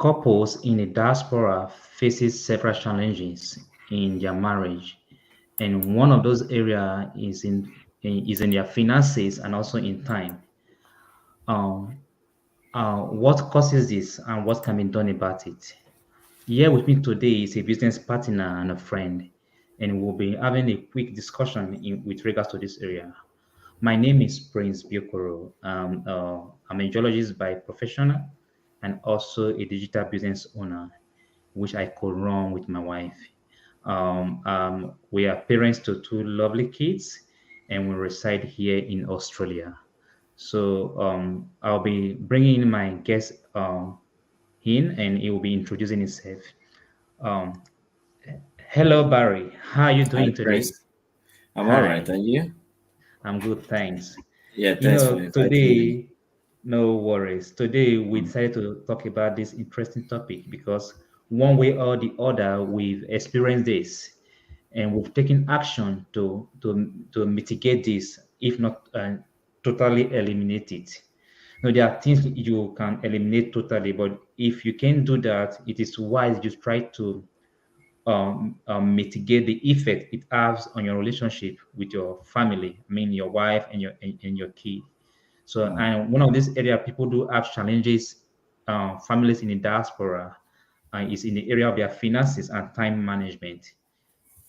Couples in the diaspora faces several challenges in their marriage, and one of those areas is in their finances and also in time. Um, what causes this and what can be done about it? Here with me today is a business partner and a friend, and we'll be having a quick discussion with regards to this area. My name is Prince Biokoro. I'm a geologist by profession and also a digital business owner, which I co-run with my wife. We are parents to two lovely kids, and we reside here in Australia. So I'll be bringing in my guest in, and he will be introducing himself. Um, Hello, Barry. How are you Hi, doing today? Prince. I'm all right. Hi. And you? I'm good, thanks. Yeah, thanks for inviting me. No worries. Today, we Mm. decided to talk about this interesting topic because one way or the other, we've experienced this and we've taken action to mitigate this, if not totally eliminate it. No, there are things you can eliminate totally, but if you can do that, it is wise you try to mitigate the effect it has on your relationship with your family. I mean, your wife and your kid. So, Mm. and one of these area people do have challenges. Families in the diaspora is in the area of their finances and time management.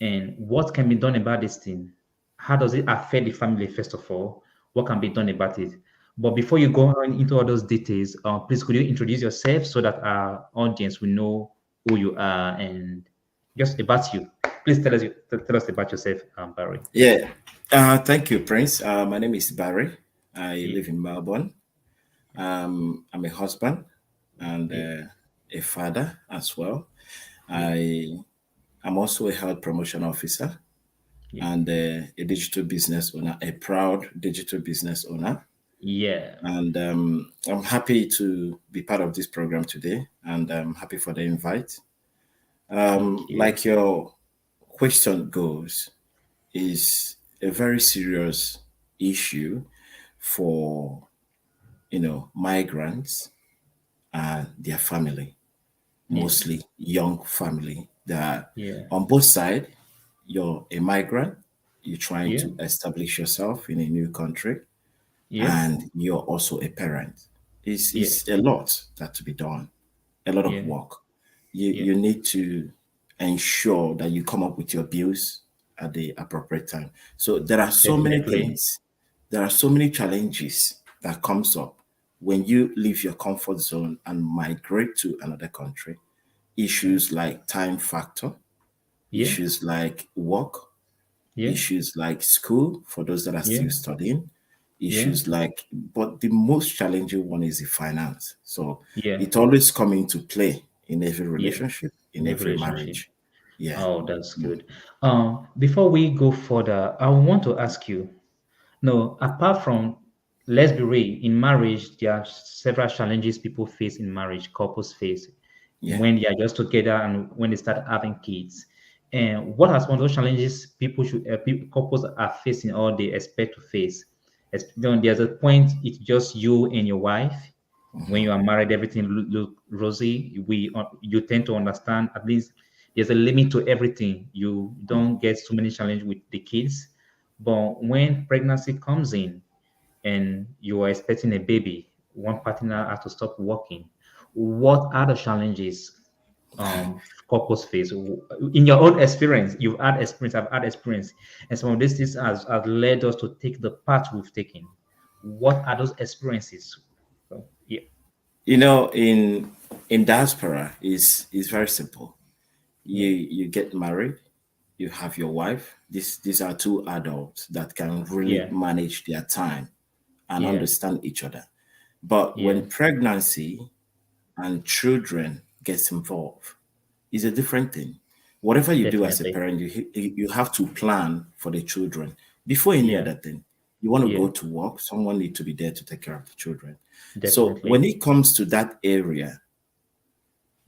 And what can be done about this thing? How does it affect the family? First of all, what can be done about it? But before you go on into all those details, please could you introduce yourself so that our audience will know who you are and just about you. Please tell us about yourself, Barry. Yeah. Thank you, Prince. My name is Barry. I Yeah, live in Melbourne. I'm a husband and yeah, a father as well. yeah, I am also a health promotion officer yeah, and a digital business owner, a proud digital business owner. yeah. And I'm happy to be part of this program today, and I'm happy for the invite. Thank you. Like your question goes, is a very serious issue for migrants and their family, Yeah, mostly young family that yeah, on both sides. You're a migrant, you're trying yeah, to establish yourself in a new country, yeah, and you're also a parent. yeah, It's a lot that to be done, a lot of yeah, work. You yeah. you need to ensure that you come up with your bills at the appropriate time. So there are so many Definitely. things, there are so many challenges that comes up when you leave your comfort zone and migrate to another country. Yeah, Issues like time factor, yeah, issues like work, yeah, issues like school for those that are yeah, still studying, yeah, issues like, but the most challenging one is the finance. So yeah, it always come into play in every yeah. relationship, in In a every relationship. marriage. Yeah. Oh, that's Mm. good. Before we go further, I want to ask you, no, apart from, let's be real, in marriage, there are several challenges people face in marriage, couples face Yeah. when they are just together and when they start having kids. And what are some of those challenges couples are facing or they expect to face? There's a point it's just you and your wife. When Mhm. you are married, everything look rosy. You tend to understand at least there's a limit to everything. You Mm. don't get so many challenges with the kids, but when pregnancy comes in and you are expecting a baby, one partner has to stop working. What are the challenges couples face? In your own experience, you've had experience, I've had experience, and some of these things has led us to take the path we've taken. What are those experiences? Yeah, In diaspora is very simple. You yeah, you get married, you have your wife. These are two adults that can really yeah, manage their time and yeah, understand each other. But yeah, when pregnancy and children gets involved, is a different thing. Whatever you do as a definitely. parent, you have to plan for the children before any Yeah, other thing. You want to yeah, go to work, someone need to be there to take care of the children. So when definitely. it comes to that area,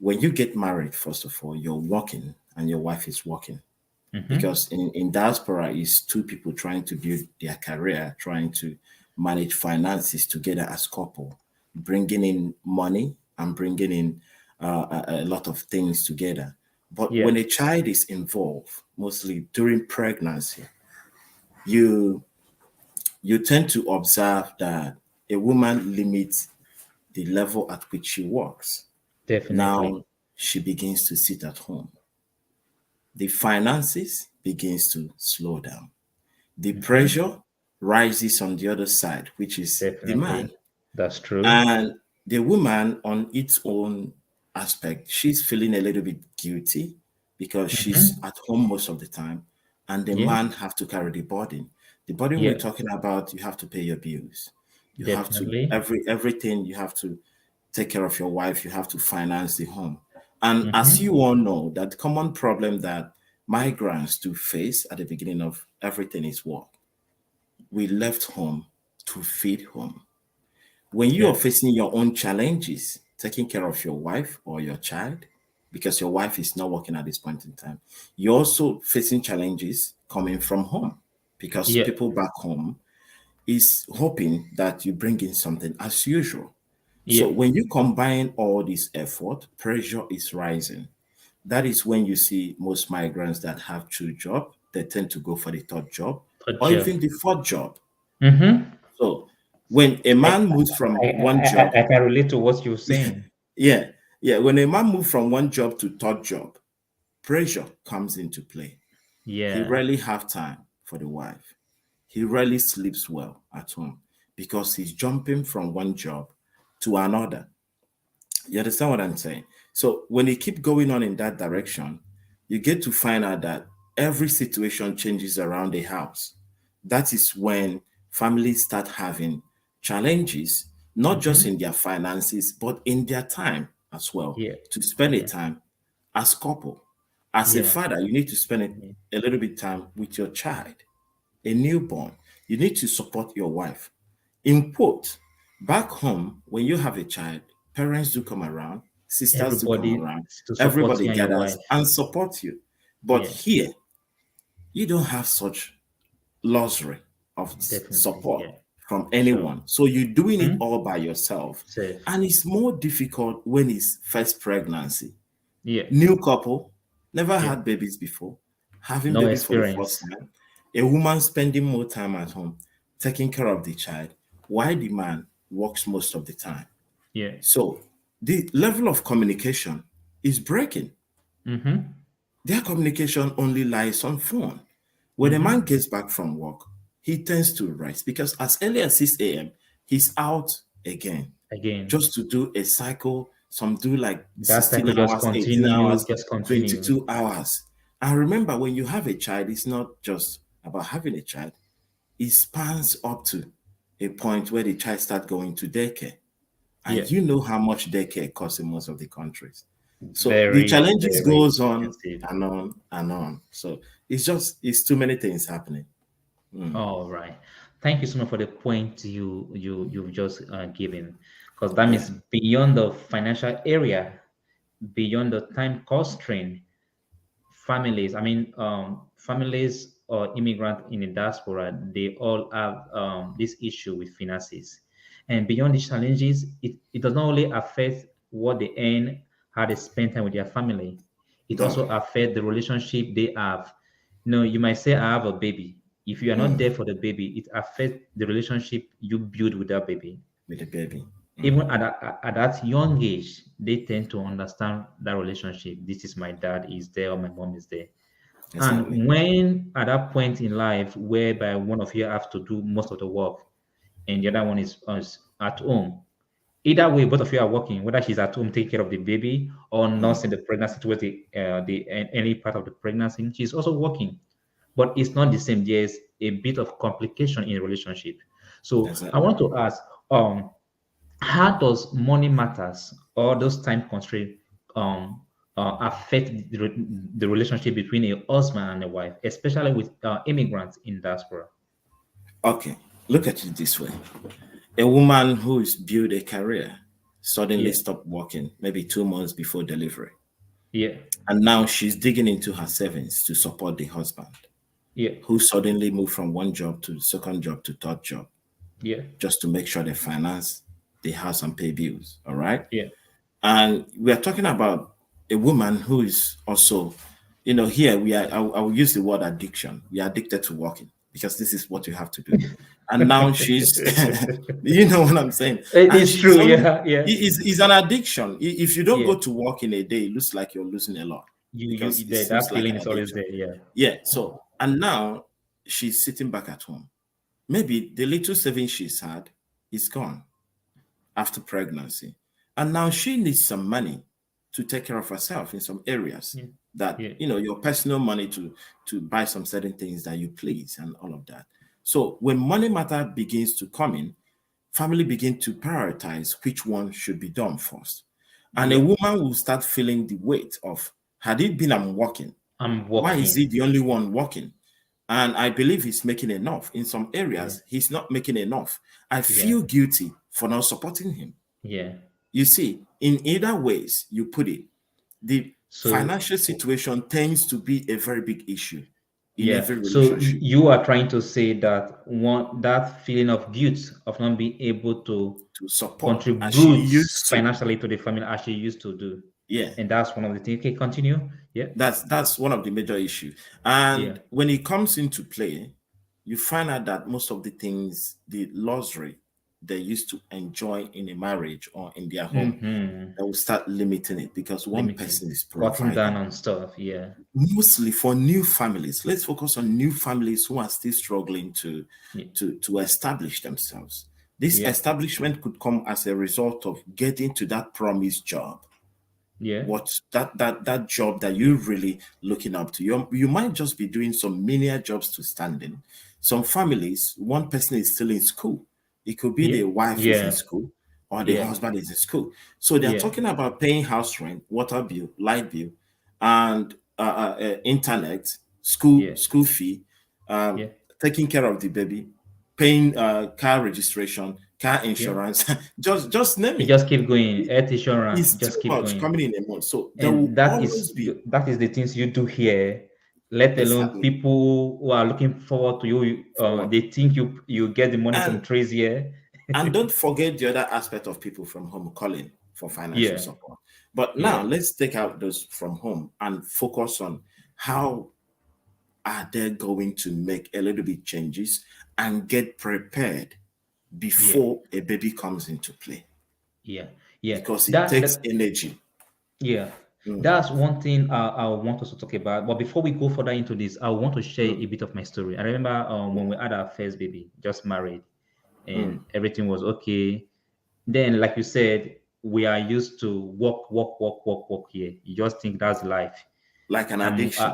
when you get married, first of all, you're working and your wife is working. Mm-hmm. Because in diaspora is two people trying to build their career, trying to manage finances together as couple, bringing in money and bringing in a lot of things together. But Yeah, when a child is involved, mostly during pregnancy, you you tend to observe that a woman limits the level at which she works. definitely. Now she begins to sit at home. The finances begins to slow down. The Mm-hmm. pressure rises on the other side, which is the man. Definitely. That's true. And the woman, on its own aspect, she's feeling a little bit guilty because she's Mm-hmm. at home most of the time, and the Yeah, man have to carry the burden. The burden we're yeah, talking about, you have to pay your bills. You have to definitely. everything you have to take care of your wife. You have to finance the home. And as Mm-hmm. you all know, that common problem that migrants do face at the beginning of everything is what we left home to feed home. When you are Yeah, facing your own challenges, taking care of your wife or your child, because your wife is not working at this point in time, you're also facing challenges coming from home because yeah, people back home is hoping that you bring in something as usual. yeah. So when you combine all this effort, pressure is rising. That is when you see most migrants that have two jobs, they tend to go for the third job Good or job. even the fourth job. Mm-hmm. So when a I, man moves from one job, I can relate to what you're saying. yeah, yeah, when a man moves from one job to third job, pressure comes into play. He Yeah, rarely have time for the wife. He rarely sleeps well at home because he's jumping from one job to another. You understand what I'm saying? So when you keep going on in that direction, you get to find out that every situation changes around the house. That is when families start having challenges, not just mm-hmm. in their finances, but in their time as well. Yeah, To spend a yeah, time as couple. As a yeah, father, you need to spend yeah, a little bit time with your child, a newborn. You need to support your wife. In quote, back home, when you have a child, parents do come around, sisters do come everybody around, to support everybody you and your gathers wife. and support you. But Yeah, here, you don't have such luxury of definitely. support Yeah, from sure. anyone. So you're doing it Hmm. all by yourself. Safe. And it's more difficult when it's first pregnancy. Yeah, New couple, never yeah. had babies before, having No baby for the first experience. time, a woman spending more time at home, taking care of the child, while the man works most of the time. Yeah. So the level of communication is breaking. Mm-hmm. Their communication only lies on phone. When a man Mm-hmm. gets back from work, he tends to rest because as early as 6 a.m., he's out again Again, just to do a cycle. Some do like that 16 cycle just hours, 18 continue, hours, just continue. 22 hours. And remember, when you have a child, it's not just about having a child, it spans up to a point where the child starts going to daycare. Yeah, And you know how much daycare costs in most of the countries. So the very, challenges very goes on expensive. and on and on. So it's too many things happening. All right. Thank you so much for the point you've just given, because that Yeah. means beyond the financial area, beyond the time constraint, families, families or immigrant in the diaspora, they all have this issue with finances. And beyond these challenges, it does not only affect what they earn, how they spend time with their family, it also Okay. affects the relationship they have. You might say, I have a baby. If you are not Mm. there for the baby, it affects the relationship you build with that baby. With the baby. Mm. Even at that young age, they tend to understand that relationship. This is my dad is there or my mom is there. Exactly. And when at that point in life whereby one of you have to do most of the work and the other one is at home, either way, both of you are working, whether she's at home taking care of the baby or Mm. nursing the pregnancy towards any part of the pregnancy, she's also working. But it's not the same. There's a bit of complication in a relationship. So I Exactly. want to ask, how does money matters or those time constraints um, affect the relationship between a husband and a wife, especially with immigrants in diaspora? Okay. Look at it this way. A woman who is built a career suddenly Yeah, stopped working maybe 2 months before delivery. yeah, And now she's digging into her savings to support the husband yeah, who suddenly moved from one job to second job to third job yeah, just to make sure they finance the house and pay bills. All right. yeah, And we are talking about a woman who is also, here we are, I will use the word addiction. We are addicted to walking because this is what you have to do. And now she's, you know what I'm saying? And It's she's true, only, yeah, yeah. it's an addiction. If you don't Yeah, go to work in a day, it looks like you're losing a lot because it that seems like feeling an is always addiction. there. Yeah, Yeah. So, and now she's sitting back at home. Maybe the little savings she's had is gone after pregnancy. And now she needs some money to take care of herself in some areas yeah, that, yeah. your personal money to buy some certain things that you please and all of that. So when money matter begins to come in, family begin to prioritize which one should be done first. And a Yeah. woman will start feeling the weight of, had it been I'm working, I'm why is he walking. the only one working? And I believe he's making enough. In some Yeah, areas, he's not making enough. I yeah, feel guilty for not supporting him. yeah. You see, in either ways you put it, the So, financial situation tends to be a very big issue in yeah. every So relationship. you are trying to say that that feeling of guilt of not being able to To support as she contributes used to. financially to the family as she used to do. Yeah, And that's one of the things. Okay, continue. Yeah, that's one of the major issues. yeah. And when it comes into play, you find out that most of the things, the luxury they used to enjoy in a marriage or in their home, Mm-hmm. they will start limiting it because one Limiting, person is cutting down providing. on stuff. Yeah, Mostly for new families. Let's focus on new families who are still struggling to yeah, to establish themselves. This yeah, establishment could come as a result of getting to that promised job. yeah. What that job that you're really looking up to. You might just be doing some menial jobs to stand in. Some families, one person is still in school. It could be Yeah, the wife is in yeah, school or the yeah, husband is in school. So they're yeah, talking about paying house rent, water bill, light bill, and internet, yeah, school fee, yeah, taking care of the baby, paying car registration, car yeah. insurance, just name It it. just keep going. Health insurance, It's it too just keep much going. coming in a month. So there And will always be. that is the things you do here. Let alone Exactly. people who are looking forward to you. For what? They think you get the money from And trees here. don't forget the other aspect of people from home calling for financial Yeah, support. But now yeah, let's take out those from home and focus on how are they going to make a little bit changes and get prepared yeah, before a baby comes into play yeah, yeah. because it takes That energy. Yeah, Mm, that's one thing I want us to talk about. But before we go further into this, I want to share a mm, bit of my story. I remember when we had our first baby, just married, mm. and everything was okay. Then, like you said, we are used to walk, walk, walk, walk, walk here. You just think that's life. Like an I'm addiction.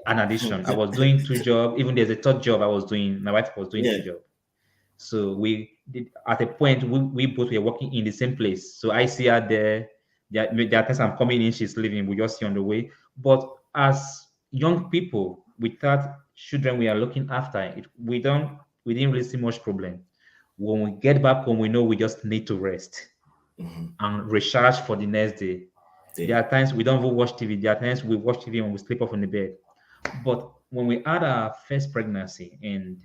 an addition. I was doing two jobs. Even there's a third job I was doing. My wife was doing two Yeah. jobs. So we did, at a point we both were working in the same place. So I see her there. There are times I'm coming in, she's leaving. We just see on the way. But as young people, without children we are looking after, we didn't really see much problem. When we get back home, we know we just need to rest Mhm. and recharge for the next day. Yeah. There are times we don't even watch TV. There are times we watch TV when we sleep off in the bed. But when we had our first pregnancy and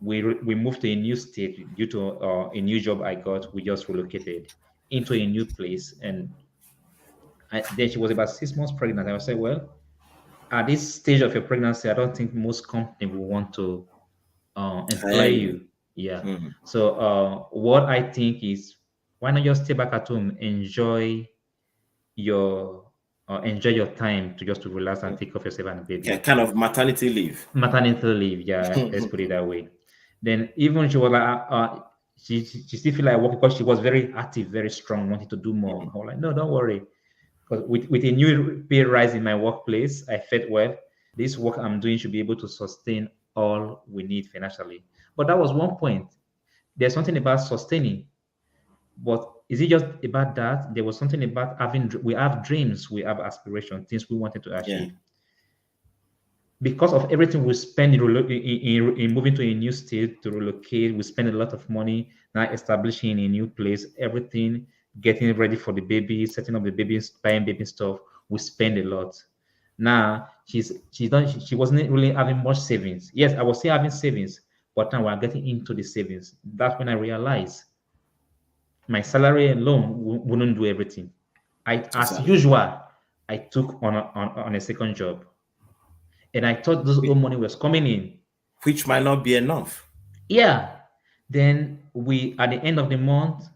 we moved to a new state due to a new job I got. We just relocated into a new place, and then she was about 6 months pregnant. I was like, well, at this stage of your pregnancy, I don't think most company will want to employ Hire you. you. Yeah. Mhm. So what I think is, why not just stay back at home, your enjoy your time to just to relax and take care of yourself and the Yeah, baby. kind of maternity leave. Maternity leave, yeah, let's put it that way. Then even she was like, she still feel like working because she was very active, very strong, wanted to do more. I was like, no, don't worry, because with a new pay rise in my workplace, I felt well. This work I'm doing should be able to sustain all we need financially. But that was one point. There's something about sustaining, but is it just about that? There was something about we have dreams, we have aspirations, things we wanted to Yeah. achieve because of everything we spend in moving to a new state to relocate. We spend a lot of money now establishing a new place, everything, getting ready for the baby, setting up the baby, buying baby stuff. We spend a lot. Now she's not she wasn't really having much savings. Yes, I was still having savings, but now we're getting into the savings. That's when I realized my salary alone wouldn't do everything. As Exactly. usual, I took on a second job, and I thought this old money was coming in. Which might not be enough. Yeah. Then we at the end of the month,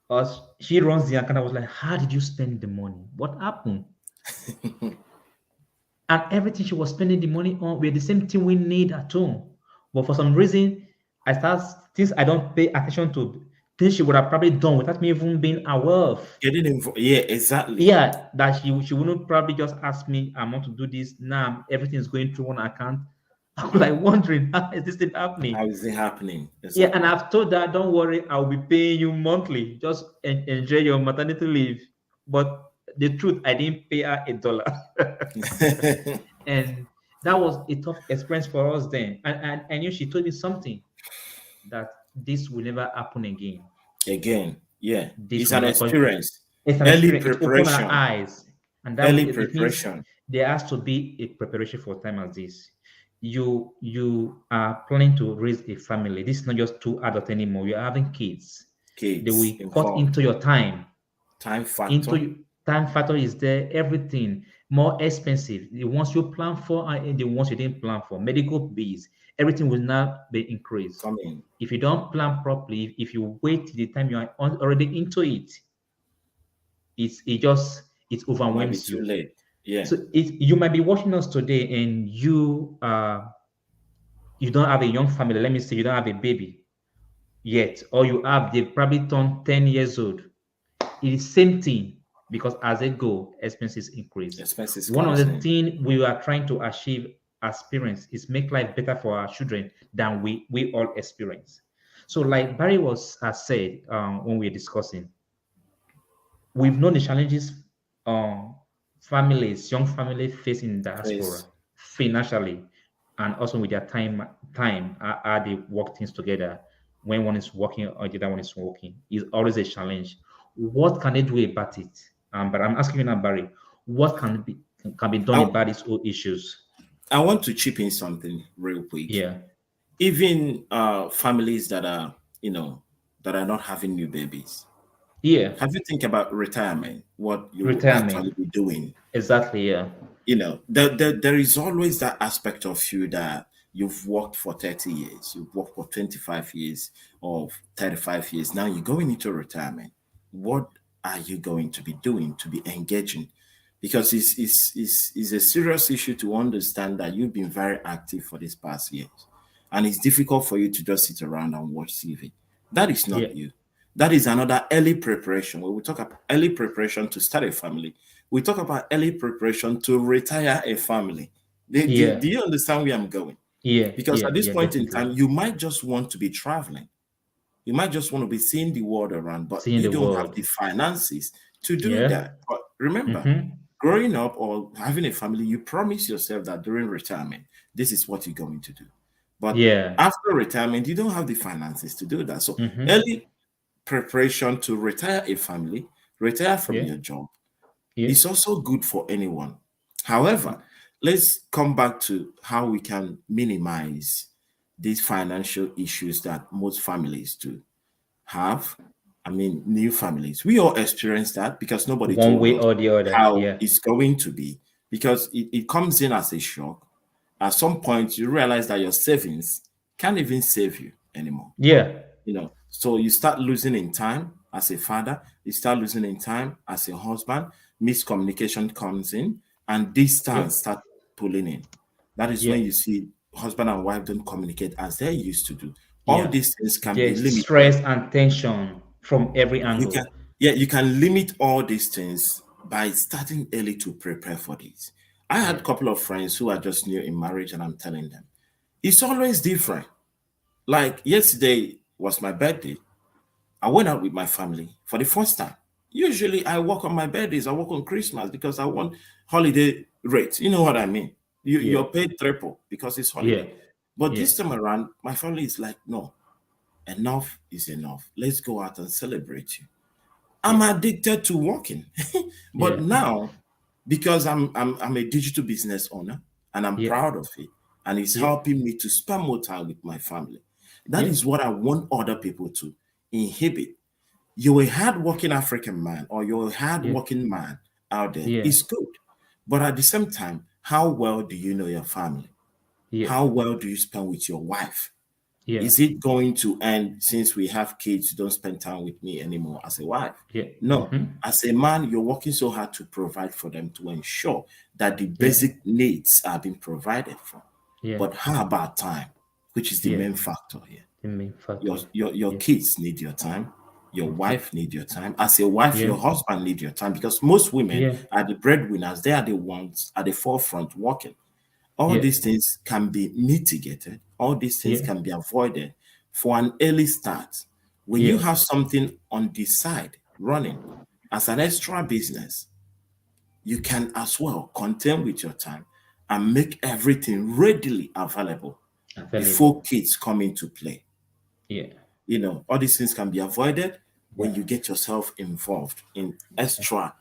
us she runs the account. I was like, "How did you spend the money? What happened?" And everything she was spending the money on were the same thing we need at home. But for some reason, I start things I don't pay attention to. Things she would have probably done without me even being aware of. Getting involved. Yeah, exactly. Yeah, that she wouldn't probably just ask me, I want to do this. Now everything is going through one account. I'm like wondering, how is this thing happening? How is it happening? Yeah, and Exactly. I've told her, don't worry, I'll be paying you monthly. Just enjoy your maternity leave. But the truth, I didn't pay her $1. And that was a tough experience for us then. And I knew she told me something that this will never happen again. Again, yeah, This it's will an never, because experience. it's an Early experience. It opened our preparation. eyes, and that Early it means preparation. there has to be a preparation for time as this. You are planning to raise a family. This is not just two adults anymore. You're having kids. They will Kids cut involved. into your time. Time Into factor time factor is there. Everything more expensive. The ones you plan for and the ones you didn't plan for. Medical bills. Everything will now be increased. coming. If you don't plan properly, if you wait till the time you are already into it, it It might be overwhelms too you. late. Yeah. So you might be watching us today and you don't have a young family. Let me say you don't have a baby yet, or you have, they probably turned 10 years old. It is same thing, because as they go, expenses increase. Expenses One of comes the in. things we are trying to achieve as parents is make life better for our children than we all experience. So, like Barry was has said when we were discussing, we've known the challenges families, young families face in diaspora Face. financially, and also with their time how they work things together. When one is working or the other one is working, is always a challenge. What can they do about it? But I'm asking you now, Barry, what can be done I, about these whole issues? I want to chip in something real quick. Yeah, Even families that are, you know, that are not having new babies. yeah, Have you think about retirement? What you actually retirement, be doing? exactly. Yeah, There is always that aspect of you that you've worked for 30 years, you've worked for 25 years or 35 years. Now you're going into retirement. What are you going to be doing to be engaging? Because it's a serious issue to understand that you've been very active for these past years. And it's difficult for you to just sit around and watch TV. That is yeah, not you. That is another early preparation. When we talk about early preparation to start a family, we talk about early preparation to retire a family. Do yeah, you understand where I'm going? yeah, Because yeah, at this yeah, point in definitely. time, you might just want to be traveling. You might just want to be seeing the world around, but Seeing you the don't have world. the finances to do Yeah. that. But remember, Mm-hmm. growing up or having a family, you promise yourself that during retirement, this is what you're going to do. But Yeah. after retirement, you don't have the finances to do that. So Mm-hmm. early preparation to retire a family, retire from Yeah. your job, Yeah. is also good for anyone. However, let's come back to how we can minimize these financial issues that most families do have. I mean, new families. We all experience that because nobody One told way us or the other. how Yeah. it's going to be, because it comes in as a shock. At some point, you realize that your savings can't even save you anymore. Yeah. So you start losing in time as a father, you start losing in time as a husband, miscommunication comes in, and Yeah. distance start pulling in. That is Yeah. when you see husband and wife don't communicate as they used to do. All Yeah. these things can be There's limited. stress and tension from every You can, angle. yeah, you can limit all these things by starting early to prepare for this. I had Yeah. a couple of friends who are just new in marriage, and I'm telling them it's always different. Like yesterday was my birthday. I went out with my family for the first time. Usually I work on my birthdays, I work on Christmas because I want holiday rates. You know what I mean? Yeah. You're paid triple because it's Yeah. holiday. But Yeah. this time around, my family is like, no, enough is enough. Let's go out and celebrate you. I'm Yeah. addicted to working. But Yeah. now, because I'm a digital business owner and I'm Yeah. proud of it, and it's Yeah. helping me to spend more time with my family. That Yeah. is what I want other people to inhibit. you're a hardworking African man or you're a Yeah. hardworking man out there, Yeah. it's good. But at the same time, how well do you know your family? Yeah. How well do you spend with your wife? Yeah. Is it going to end since we have kids, you don't spend time with me anymore as a wife? Yeah. No. Mm-hmm. As a man, you're working so hard to provide for them to ensure that the Yeah. basic needs are being provided for. Yeah. But how about time, which is the Yeah. main factor here? The main Your factor. your Yeah. kids need your time. Your Yeah. wife need your time. As a wife, Yeah. your husband need your time because most women Yeah. are the breadwinners. They are the ones at the forefront working. All Yeah. these things can be mitigated. All these things Yeah. can be avoided for an early start. When you Yeah. have something on the side running as an extra business, you can as well contend with your time and make everything readily available before Available. kids come into play. Yeah. All these things can be avoided when Yeah. you get yourself involved in extra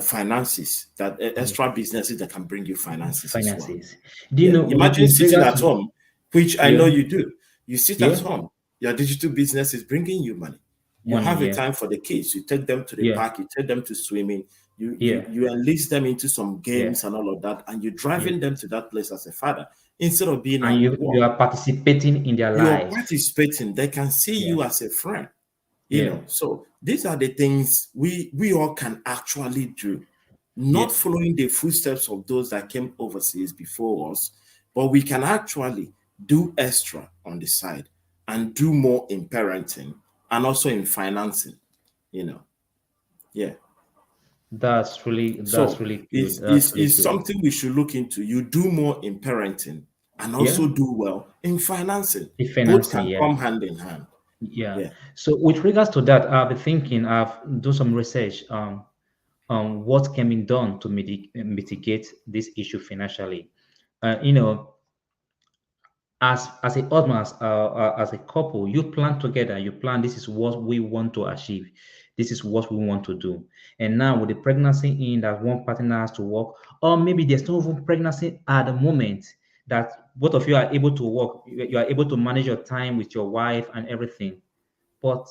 finances, that Yeah. extra businesses that can bring you finances as well. Finances. Do you Yeah. know Imagine with sitting regards at to home, which I yeah. know you do. You sit at Yeah. home, your digital business is bringing you money. You Money. have a Yeah. time for the kids. You take them to the Yeah. park, you take them to swimming, Yeah. you enlist them into some Yeah. games and all of that, and you're Yeah. driving them to that place as a father instead of being at And you work. are participating in their You're lives. participating. They can see Yeah. you as a friend. Yeah. So these are the things we all can actually do, Yeah. not following the footsteps of those that came overseas before us, but we can actually do extra on the side and do more in parenting and also in financing, you know. Yeah. That's So really good. That's really it's good. something we should look into. You do more in parenting and Yeah. also do well in financing. The Both financing. can Yeah. come hand in hand. Yeah. Yeah. So with regards to that, I've been thinking. I've done some research on what can be done to mitigate this issue financially. You know, as a husband, as a couple, you plan together. You plan. This is what we want to achieve. This is what we want to do. And now with the pregnancy in that one partner has to work, or maybe there's no even pregnancy at the moment that both of you are able to work. You are able to manage your time with your wife and everything. But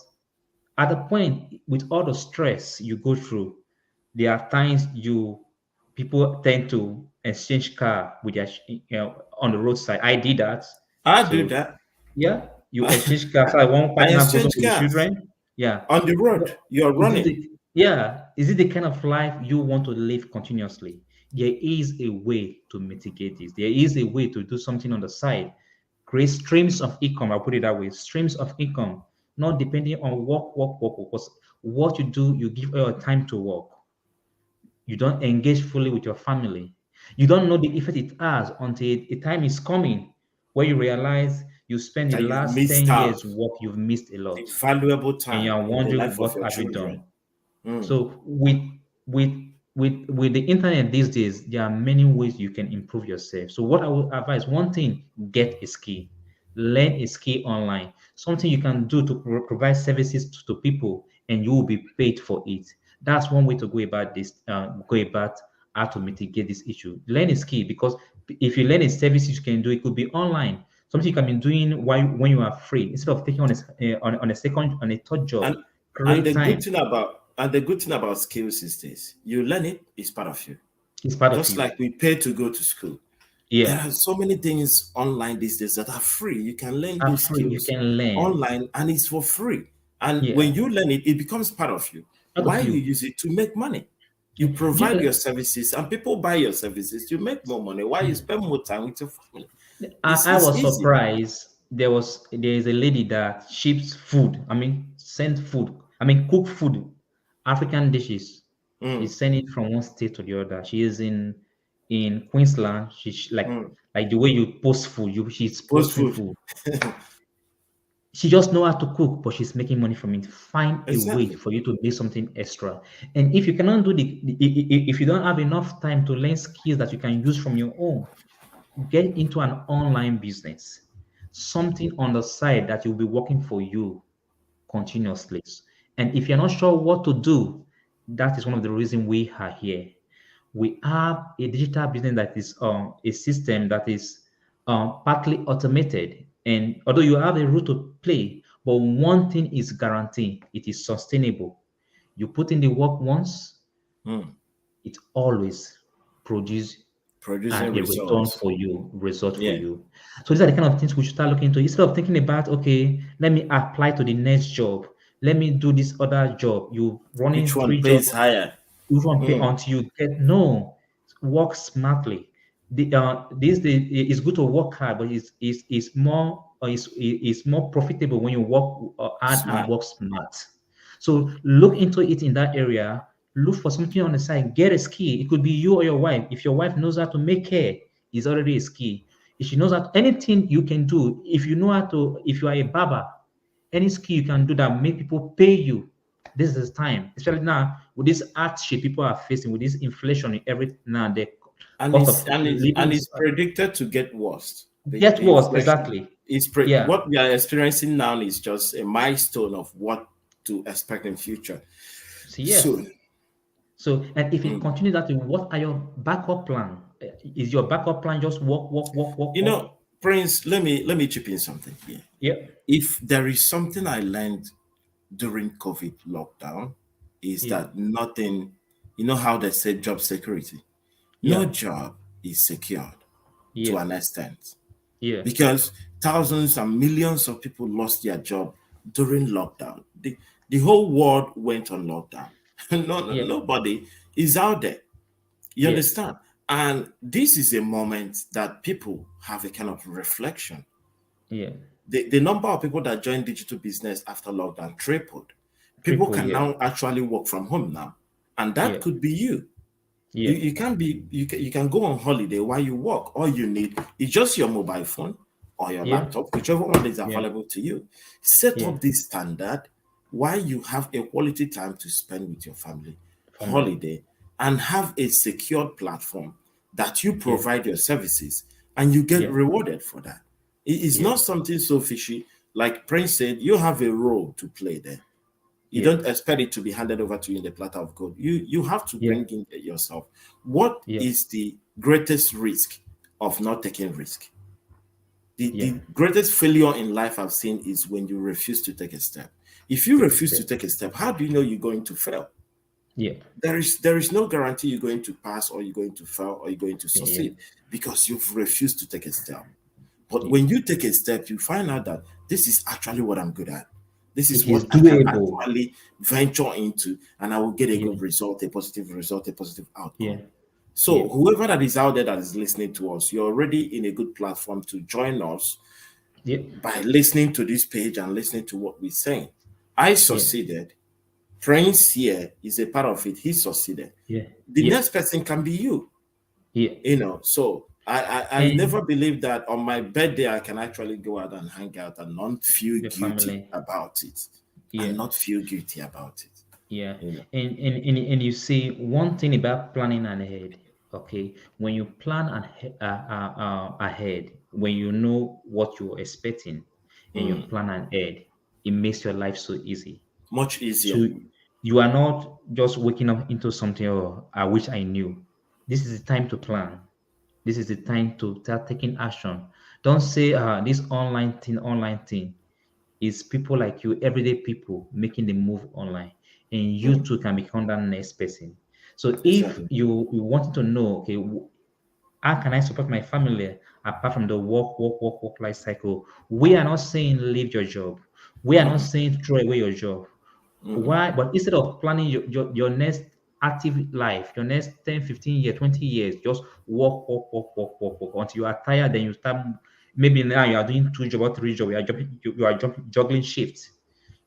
at the point with all the stress you go through, there are times people tend to exchange car with their on the roadside. I did that. I do So that. yeah, you I exchange cars. So one partner goes on exchange with the cars children. Yeah. on the But road. You're is it running. the yeah, is it the kind of life you want to live continuously? There is a way to mitigate this. There is a way to do something on the side. Create streams of income. I'll put it that way. Streams of income, not depending on work. Because what you do, you give all your time to work. You don't engage fully with your family. You don't know the effect it has until a time is coming where you realize you spend the That you've last missed 10 out years work, you've missed a lot. the valuable And time you're in the wondering life of what your have you children. done? Mm. So with with the internet these days, there are many ways you can improve yourself. So what I would advise, one thing, get a skill. Learn a skill online, something you can do to provide services to people, and you will be paid for it. That's one way to go about this. Go about how to mitigate this issue. Learn a skill, because if you learn a service you can do, it could be online. Something you can be doing while when you are free, instead of taking on a second on a third job. And Create time. the good thing about skills is this: you learn it, it's part of you. It's part of Just you. like we pay to go to school. There Yeah, are so many things online these days that are free. You can learn are new free. You skills can learn. online and it's for free. And Yeah, when you learn it, it becomes part of you. part Why of you you. use it to make money? Yeah. You Do provide your you, services and people buy your services. You make more money. Why you spend more time with your family? I It's was easy. surprised. There is a lady that ships food. I mean, send food. I mean, cook food, African dishes. She Mm, send it from one state to the other. She is in Queensland. She's mm. like the way you post food. She's Post posting food. food. She just know how to cook, but she's making money from it. Find a way Exactly. for you to do something extra. And if you cannot do if you don't have enough time to learn skills that you can use from your own, get into an online business, something on the side that will be working for you continuously. And if you're not sure what to do, that is one of the reasons we are here. We have a digital business that is a system that is partly automated. And although you have a role to play, But one thing is guaranteed, it is sustainable. You put in the work once, Mm. it always produce Producing a return results. for you, result for Yeah. you. So these are the kind of things we should start looking into instead of thinking about, okay, let me apply to the next job. Let me do this other job. You Which running one three jobs, pays higher? you won't pay Mm. until you get no. Work smartly. It's good to work hard, but it's more it's more profitable when you work hard and Smart. work smart. So look into it in that area. Look for something on the side. Get a skill. It could be you or your wife. If your wife knows how to make hair, it's already a skill. If she knows how anything you can do. If you know how to, if you are a barber, any skill you can do that make people pay you. This is time, especially now with this hardship people are facing with this inflation in every now the And cost it's of and it's living and is it's predicted to get worse. get The worse. inflation Exactly. is Yeah. what we are experiencing now is just a milestone of what to expect in future. So yeah. Soon. So and if it Mm. continues that way, what are your backup plan? Is your backup plan just work, work, work, work, You work? know, Prince, let me chip in something here. Yeah. If there is something I learned during COVID lockdown, is Yeah. that nothing, you know how they say job security. No Yeah. job is secured to Yeah. an extent Yeah. because thousands and millions of people lost their job during lockdown. The whole world went on lockdown. Yeah. Nobody is out there. You Yeah. understand? And this is a moment that people have a kind of reflection. Yeah. The number of people that joined digital business after lockdown tripled. People Triple. can Yeah. now actually work from home now. And that Yeah. could be you. Yeah. You can be you can go on holiday while you work. All you need is just your mobile phone or your Yeah. laptop, whichever one is Yeah. available to you. Set Yeah. up this standard while you have a quality time to spend with your family, Family. holiday, and have a secured platform that you Yeah. provide your services and you get Yeah. rewarded for that. It is Yeah. not something so fishy. Like Prince said, you have a role to play there. You Yeah. don't expect it to be handed over to you in the platter of gold. You have to Yeah. bring in yourself. What Yeah. is the greatest risk of not taking risk? Yeah. The greatest failure in life I've seen is when you refuse to take a step. If you Take a refuse to step. take a step, how do you know you're going to fail? Yeah. There is no guarantee you're going to pass or you're going to fail or you're going to Yeah. succeed because you've refused to take a step. But Yeah. when you take a step, you find out that this is actually what I'm good at. This is It is what I can doable. actually venture into, and I will get a Yeah. good result, a positive Yeah. outcome. Yeah. So, whoever that is out there that is listening to us, you're already in a good platform to join us Yeah. by listening to this page and listening to what we're saying. I Yeah. succeeded. Prince here is a part of it. He succeeded. Yeah. The Yeah. next person can be you. Yeah. So I never And believed that on my birthday I can actually go out and hang out and not feel your guilty family. about it. Yeah. And not feel guilty about it. Yeah, You know. and you see one thing about planning ahead. Okay, when you plan ahead, when you know what you're expecting, and you Mm. plan ahead, it makes your life so easy. Much So easier. you are not just waking up into something. Oh, I wish I knew. This is the time to plan. This is the time to start taking action. Don't say this online thing is people like you, everyday people making the move online, and you Mm. too can become that next person. So if Exactly. you want to know, okay, how can I support my family apart from the work life cycle? We are not saying leave your job. We are not Mm-mm. saying throw away your job. Mm-mm. Why? But instead of planning your next active life, your next 10, 15 years, 20 years, just work until you are tired, then you start. Maybe now you are doing two jobs or three jobs, you are juggling shifts.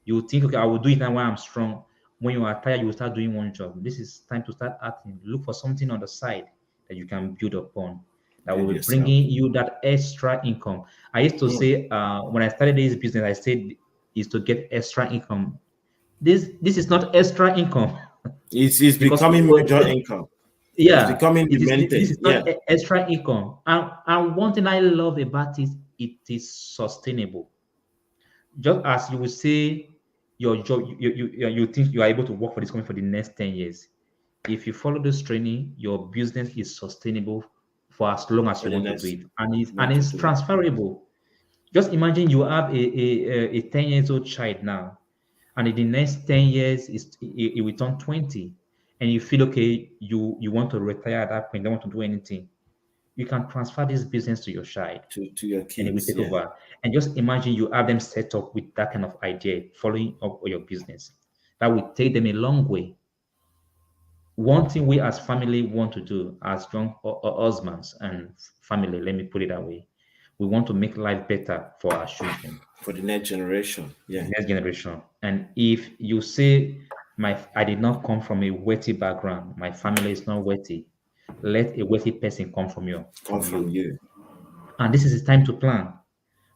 You think, okay, I will do it now when I'm strong. When you are tired, you will start doing one job. This is time to start acting. Look for something on the side that you can build upon that will Build be yourself. bringing you that extra income. I used to Mm. say when I started this business, I said is to get extra income. This is not extra income It's because becoming major income. It's yeah, becoming the it is. main This thing. is Yeah. not extra income, and one thing I love about it is sustainable. Just as you will say, your job, you think you are able to work for this company for the next 10 years. If you follow this training, your business is sustainable for as long as For you the want to do next it, and it's want to do it. transferable. Just imagine you have a 10 years old child now, and in the next 10 years, it will turn 20, and you feel okay, you want to retire at that point, don't want to do anything. You can transfer this business to your child to your and it will kids. take Yeah, over. And just imagine you have them set up with that kind of idea, following up your business. That will take them a long way. One thing we as family want to do, as young husbands and family, let me put it that way, we want to make life better for our children, for the next generation. the Yeah, next generation. And if you say, I did not come from a wealthy background, my family is not wealthy, let a wealthy person come from you, come from you. and this is the time to plan.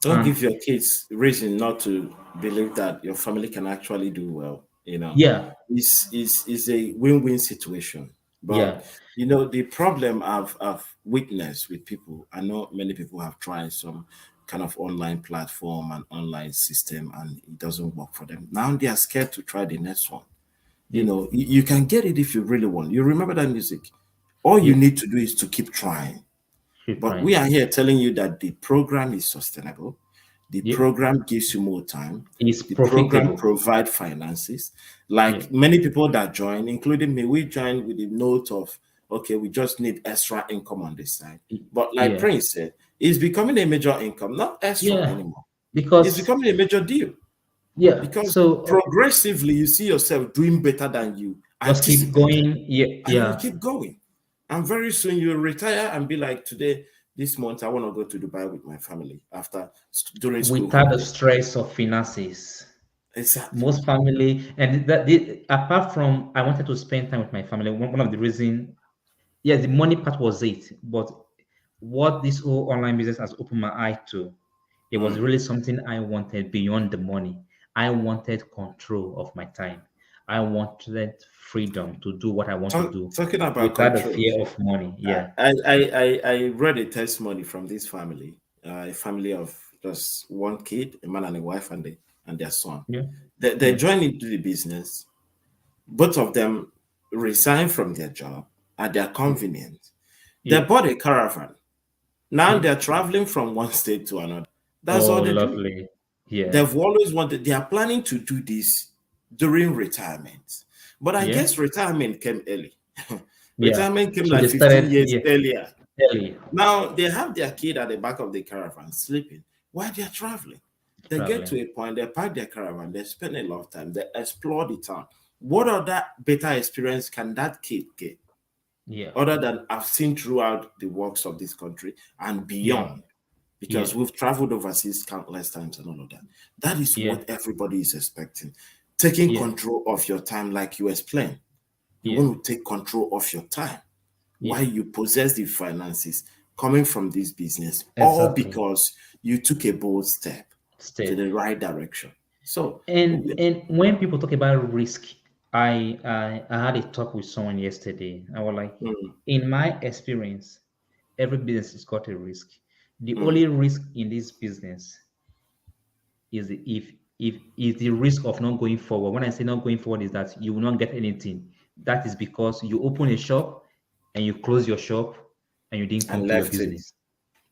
Don't And give your kids reason not to believe that your family can actually do well. You know, yeah, is a win-win situation. But yeah, the problem I've witnessed with people. I know many people have tried some kind of online platform and online system, and it doesn't work for them. Now they are scared to try the next one. yeah, You can get it if you really want. You remember that music. All you yeah. need to do is to keep trying. Keep But we trying. are here telling you that the program is sustainable. The Yeah, program gives you more time. it's The program profitable. provide finances. Yeah, Like many people that join, including me, we joined with the note of, okay, we just need extra income on this side. But like yeah, Prince said, it's becoming a major income, not extra yeah. anymore. It's Because becoming a major deal yeah, because so progressively you see yourself doing better than you just keep anticipated, going. Yeah, and you yeah. keep going. And very soon you'll retire and be like, today, this month, I want to go to Dubai with my family after during school Without the holiday. stress of finances, Exactly. most family and apart from I wanted to spend time with my family. One of the reason, yes, the money part was it, but what this whole online business has opened my eye to, it was Mm. really something I wanted beyond the money. I wanted control of my time. I wanted freedom to do what I want to do Talking about without the control, fear of money. Yeah. I read a testimony from this family, a family of just one kid, a man and a wife, and their son. Yeah. They Yeah. joined into the business. Both of them resigned from their job at their Yeah. convenience. They Yeah. bought a caravan. Now Yeah. they're traveling from one state to another. That's Oh, all they do. lovely. Yeah. They've always wanted, they are planning to do this during retirement. But I Yeah. guess retirement came early. Yeah. Retirement came So like they 15 started, years yeah, earlier. early Now they have their kid at the back of the caravan sleeping while they're traveling. They get traveling. to a point, they park their caravan, they spend a lot of time, they explore the town. What other better experience can that kid get Yeah. other than I've seen throughout the works of this country and Yeah. beyond? Because Yeah. we've traveled overseas countless times and all of that. That is Yeah. what everybody is expecting. Taking Yeah. control of your time, like you explained. You Yeah. want to take control of your time while Yeah. you possess the finances coming from this business, all Exactly. because you took a bold step to Step. the right direction. So, And when people talk about risk, I had a talk with someone yesterday. I was like, mm, in my experience, every business has got a risk. The mm, only risk in this business is if is the risk of not going forward. When I say not going forward, is that you will not get anything. That is because you open a shop and you close your shop and you didn't and come to your left it. business.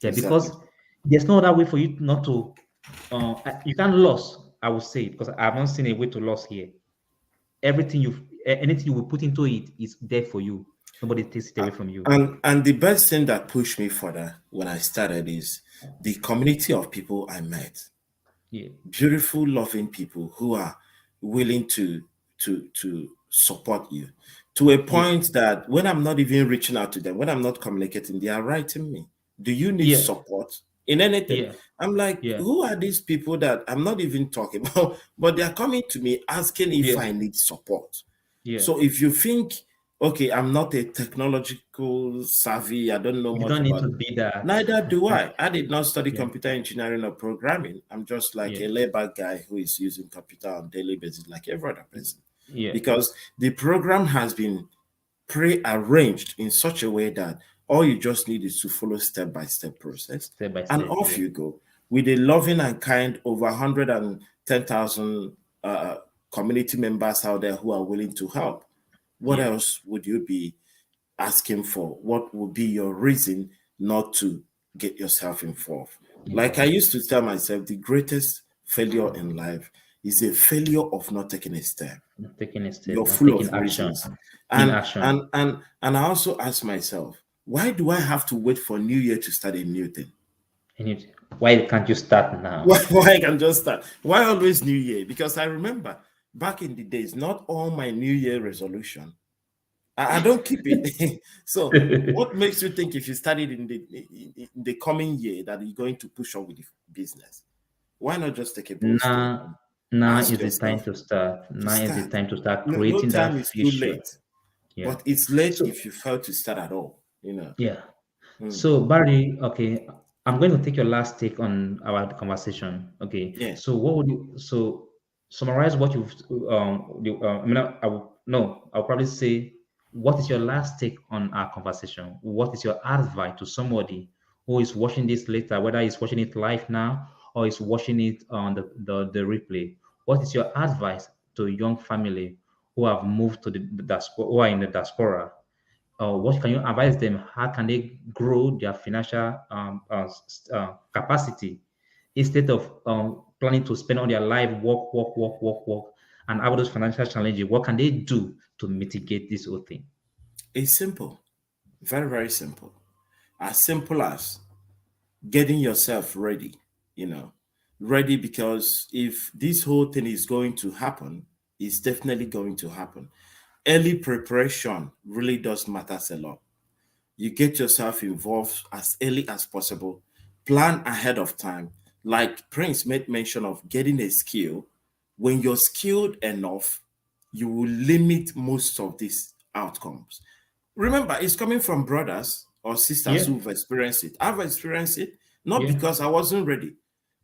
Yeah, Exactly. because there's no other way for you not to. You can't lose. I would say because I haven't seen a way to lose here. Everything anything you will put into it is there for you. Nobody takes it away from you. And the best thing that pushed me further when I started is the community of people I met. Yeah, Beautiful, loving people who are willing to support you to a yeah, point that when I'm not even reaching out to them, when I'm not communicating, they are writing me. Do you need yeah, support in anything? yeah, I'm like, yeah, who are these people that I'm not even talking about, but they are coming to me asking if yeah, I need support? yeah. So if you think, okay, I'm not a technological savvy, I don't know You much don't need about to it. be that. Neither do I. I did not study Yeah, computer engineering or programming. I'm just like yeah, a labor guy who is using computer on daily basis, like every other person. yeah, Because the program has been pre-arranged in such a way that all you just need is to follow step-by-step process, step by and step. off Yeah, you go with a loving and kind over 110,000 community members out there who are willing to help. What yeah, else would you be asking for? What would be your reason not to get yourself involved? Yeah. Like I used to tell myself, the greatest failure in life is a failure of not taking a step. Not taking a step, You're not full taking of action. reasons. In And action. and I also ask myself, why do I have to wait for New Year to start a new thing? And why can't you start now? Why I can just start? Why always New Year? Because I remember back in the days, not all my New Year resolution, I don't keep it. So what makes you think if you started in the coming year that you're going to push on with the business? Why not just take a bold step Now, and now ask is the time yourself to start. to Now is the start? time to start No, no creating time that is too future. late, Yeah. but it's late So if you fail to start at all. You know. yeah. Mm. So Barry, okay, I'm going to take your last take on our conversation. Okay. Yeah. So what would you summarize what you've I mean I will no, I'll probably say what is your last take on our conversation? What is your advice to somebody who is watching this later, whether he's watching it live now or is watching it on the replay? What is your advice to a young family who have moved to the diaspora, who are in the diaspora? What can you advise them? How can they grow their financial capacity instead of planning to spend all their life work, and have those financial challenges? What can they do to mitigate this whole thing? It's simple, very, very simple. As simple as getting yourself ready, you know, ready because if this whole thing is going to happen, it's definitely going to happen. Early preparation really does matter a lot. You get yourself involved as early as possible, plan ahead of time. Like Prince made mention of getting a skill. When you're skilled enough, you will limit most of these outcomes. Remember, it's coming from brothers or sisters Yeah, who've experienced it. I've experienced it not yeah, because I wasn't ready,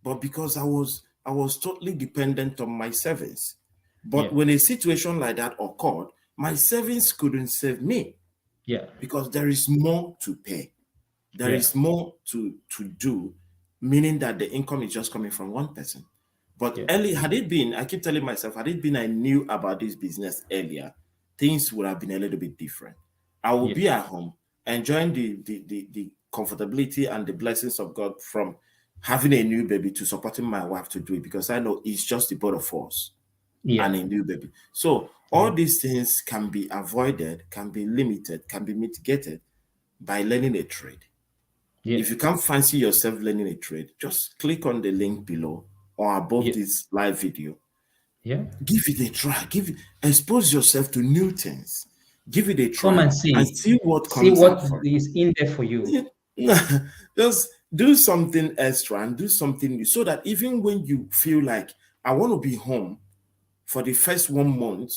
but because I was totally dependent on my savings. But yeah, when a situation like that occurred, my savings couldn't save me yeah, because there is more to pay. There yeah, is more to do, meaning that the income is just coming from one person. But yeah, early, had it been, I keep telling myself, had it been I knew about this business earlier, things would have been a little bit different. I will yeah, be at home enjoying the comfortability and the blessings of God from having a new baby to supporting my wife to do it because I know it's just the both of us yeah, and a new baby. So yeah, all these things can be avoided, can be limited, can be mitigated by learning a trade. yeah, If you can't fancy yourself learning a trade, just click on the link below or above yeah, this live video. yeah. Give it a try. Expose yourself to new things. Give it a Come try and and see, see what see comes what out for is in there for you. you. Just do something extra and do something new so that even when you feel like I want to be home for the first 1 month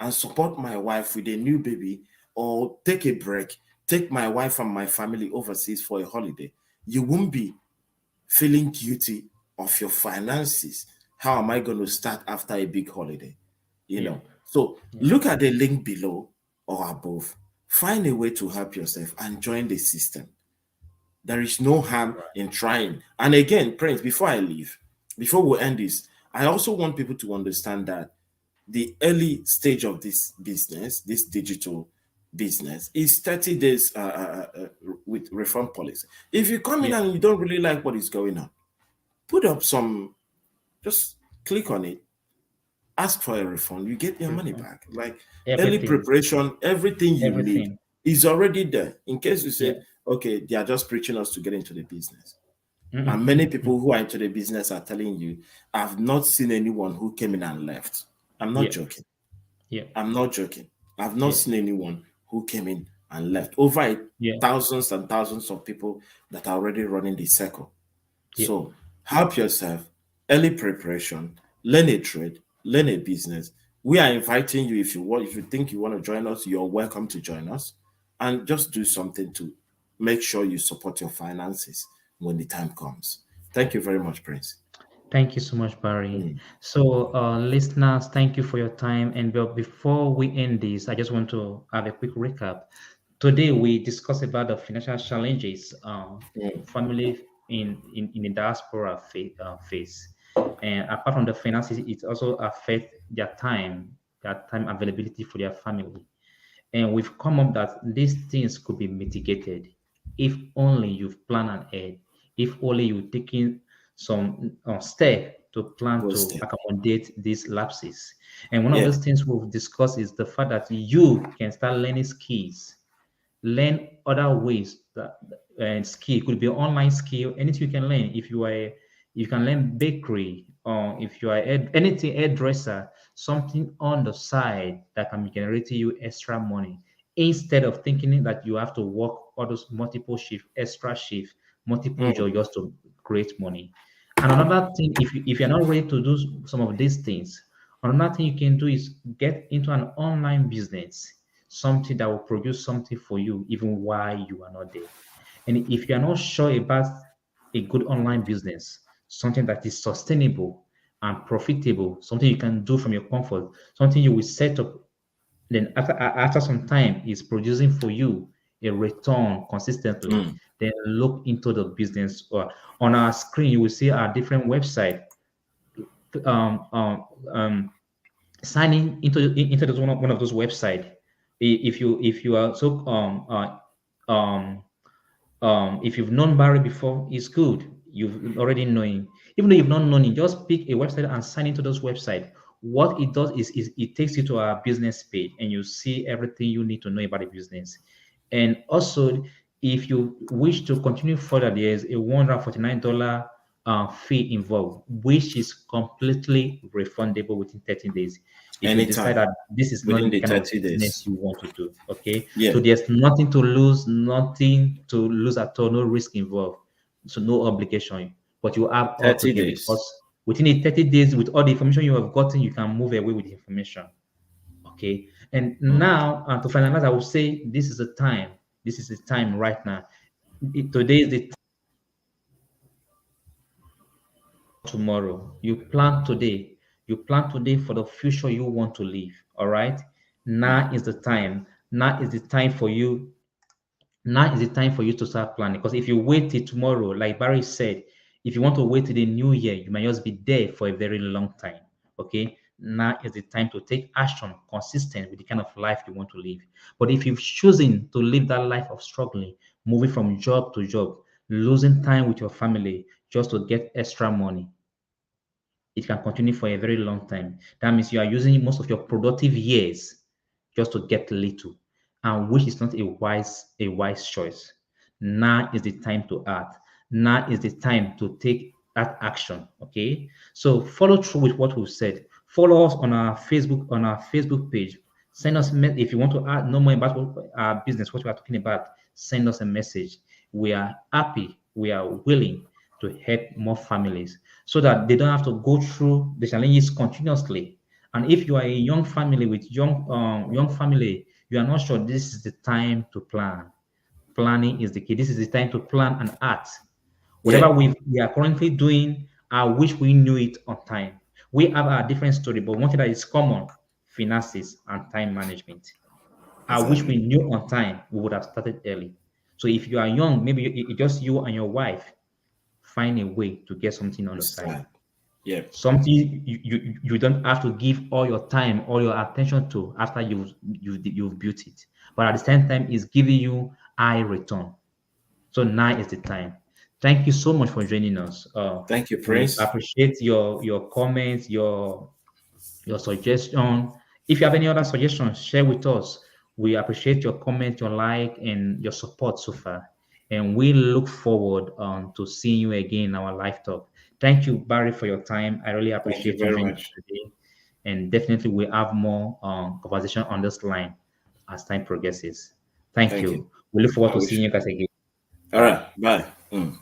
and support my wife with a new baby or take a break, take my wife and my family overseas for a holiday, you won't be feeling guilty of your finances. How am I going to start after a big holiday? You Yeah, know. So yeah, look at the link below or above. Find a way to help yourself and join the system. There is no harm right. in trying. And again, Prince, before I leave, before we end this, I also want people to understand that the early stage of this business, this digital business, is 30 days with reform policy. If you come in Yeah, and you don't really like what is going on, put up some, just click on it, ask for a refund, you get your money refund. back. Like early Everything, preparation, everything you need everything. is already there. In case you Yeah. said, okay, they are just preaching us to get into the business. Mm-mm, And many mm-mm, mm. people who are into the business are telling you, I've not seen anyone who came in and left. I'm not Yeah, joking. yeah, I'm not joking. I've not yeah, seen anyone who came in and left. Over yeah, thousands and thousands of people that are already running the circle. yeah. So help yourself, early preparation, learn a trade, learn a business. We are inviting you if you want, if you think you want to join us, you're welcome to join us. And just do something to make sure you support your finances when the time comes. Thank you very much, Prince. Thank you so much, Barry. Mm, So, listeners, thank you for your time. And before we end this, I just want to have a quick recap. Today, we discussed about the financial challenges mm, family in the diaspora face. And apart from the finances, it also affects their time availability for their family. And we've come up that these things could be mitigated if only you've planned ahead, if only you taking some step to plan Go to step. accommodate these lapses. And one of Yeah. those things we've discussed is the fact that you can start learning skills, learn other ways that and skill could be online skill, anything you can learn. If you are you can learn bakery, or if you are anything hairdresser, something on the side that can be generating you extra money, instead of thinking that you have to work all those multiple shift, extra shift, multiple Mm, jobs just to create money. And another thing, if you're not ready to do some of these things, another thing you can do is get into an online business, something that will produce something for you even while you are not there. And if you are not sure about a good online business, something that is sustainable and profitable, something you can do from your comfort, something you will set up, then after some time is producing for you a return consistently, mm, then look into the business. Or on our screen, you will see our different website. Um, um, um, Signing into one of those website. If you are so if you've known Barry before, it's good. You've already known him. Even though you've not known him, just pick a website and sign into those website. What it does is it takes you to our business page and you see everything you need to know about the business. And also, if you wish to continue further, there's a $149 fee involved, which is completely refundable within 30 days. If you decide anytime that this is within not the the kind of 30 business days. you want to do, okay? Yeah. So there's nothing to lose, nothing to lose at all, no risk involved, so no obligation. But you have all to 30 give, days. because within the 30 days, with all the information you have gotten, you can move away with the information. Okay. And Mm, now, to finalize, I will say this is the time. This is the time right now. Today is the tomorrow. You plan today. You plan today for the future you want to live. All right. mm. Now is the time. Now is the time for you. Now is the time for you to start planning. Because if you wait till tomorrow, like Barry said, if you want to wait till the new year, you might just be there for a very long time. Okay. Now is the time to take action consistent with the kind of life you want to live. But if you've chosen to live that life of struggling, moving from job to job, losing time with your family just to get extra money, it can continue for a very long time. That means you are using most of your productive years just to get little, and which is not a wise choice. Now is the time to act. Now is the time to take that action. Okay. So follow through with what we've said. Follow us on our Facebook page. Send us if you want to know more about our business, what we are talking about. Send us a message. We are happy. We are willing to help more families so that they don't have to go through the challenges continuously. And if you are a young family with young family, you are not sure, this is the time to plan. Planning is the key. This is the time to plan and act. Yeah. Whatever we are currently doing, I wish we knew it on time. We have a different story, but one thing that is common: finances and time management. I wish we Exactly. knew on time, we would have started early. So if you are young, maybe just you and your wife, find a way to get something on the It's side. sad. Yeah. Something you don't have to give all your time, all your attention to after you've built it. But at the same time, it's giving you high return. So now is the time. Thank you so much for joining us. Thank you, We Prince. appreciate your comments, your suggestion. If you have any other suggestions, share with us. We appreciate your comment, your like, and your support so far. And we look forward to seeing you again in our live talk. Thank you, Barry, for your time. I really Thank you appreciate you very joining us much. today. And definitely, we have more conversation on this line as time progresses. Thank Thank you. you. We look forward I to seeing wish. you guys again. All Bye. right. Bye. Mm.